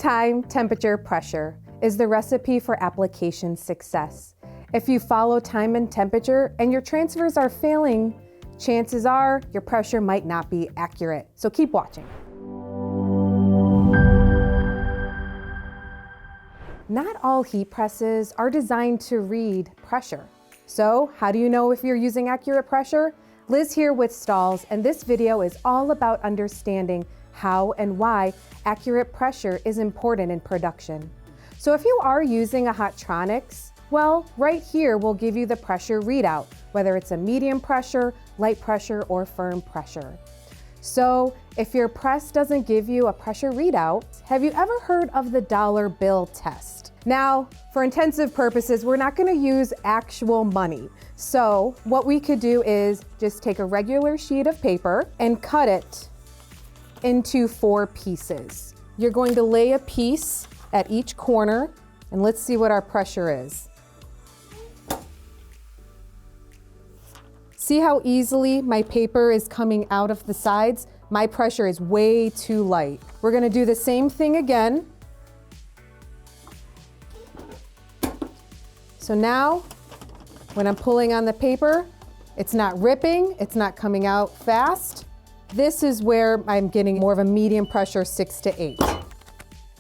Time, temperature, pressure is the recipe for application success. If you follow time and temperature and your transfers are failing, chances are your pressure might not be accurate. So keep watching. Not all heat presses are designed to read pressure. So how do you know if you're using accurate pressure? Liz here with Stahls, and this video is all about understanding how and why accurate pressure is important in production. So if you are using a Hottronics, well, right here will give you the pressure readout, whether it's a medium pressure, light pressure, or firm pressure. So if your press doesn't give you a pressure readout, have you ever heard of the dollar bill test? Now, for intensive purposes, we're not gonna use actual money. So what we could do is just take a regular sheet of paper and cut it into 4 pieces. You're going to lay a piece at each corner, and let's see what our pressure is. See how easily my paper is coming out of the sides? My pressure is way too light. We're gonna do the same thing again. So now, when I'm pulling on the paper, it's not ripping, it's not coming out fast. This is where I'm getting more of a medium pressure, 6 to 8.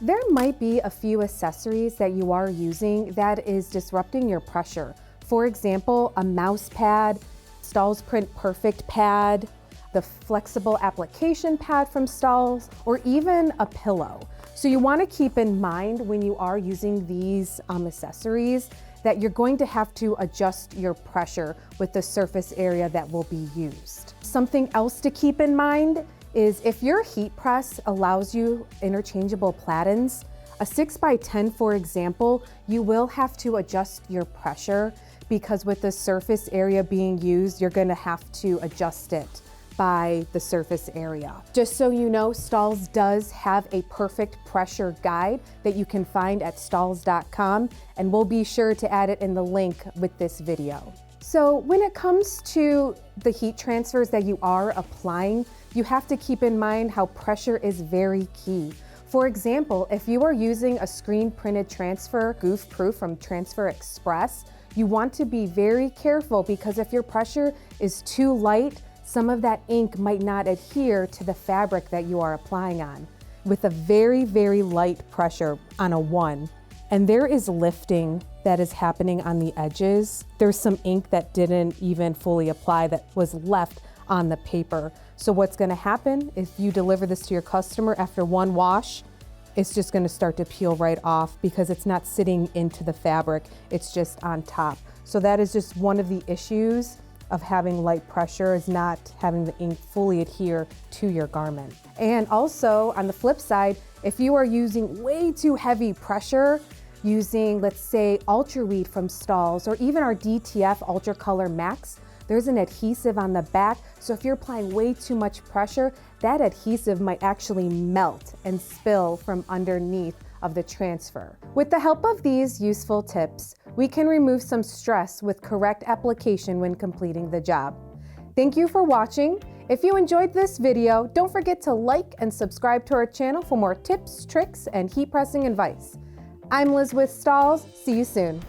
There might be a few accessories that you are using that is disrupting your pressure. For example, a mouse pad, Stahls Print Perfect pad, the flexible application pad from Stahls, or even a pillow. So you want to keep in mind when you are using these accessories that you're going to have to adjust your pressure with the surface area that will be used. Something else to keep in mind is if your heat press allows you interchangeable platens, a 6x10, for example, you will have to adjust your pressure because with the surface area being used, you're gonna have to adjust it by the surface area. Just so you know, Stahls does have a perfect pressure guide that you can find at stahls.com, and we'll be sure to add it in the link with this video. So when it comes to the heat transfers that you are applying, you have to keep in mind how pressure is very key. For example, if you are using a screen printed transfer, goof proof from Transfer Express, you want to be very careful because if your pressure is too light, some of that ink might not adhere to the fabric that you are applying on. With a very, very light pressure on a 1, and there is lifting that is happening on the edges. There's some ink that didn't even fully apply that was left on the paper. So what's gonna happen if you deliver this to your customer after 1 wash, it's just gonna start to peel right off because it's not sitting into the fabric, it's just on top. So that is just one of the issues of having light pressure, is not having the ink fully adhere to your garment. And also on the flip side, if you are using way too heavy pressure, using, let's say, Ultra Weed from Stahls, or even our DTF Ultra Color Max, there's an adhesive on the back, so if you're applying way too much pressure, that adhesive might actually melt and spill from underneath of the transfer. With the help of these useful tips, we can remove some stress with correct application when completing the job. Thank you for watching. If you enjoyed this video, don't forget to like and subscribe to our channel for more tips, tricks, and heat pressing advice. I'm Liz with Stahls. See you soon.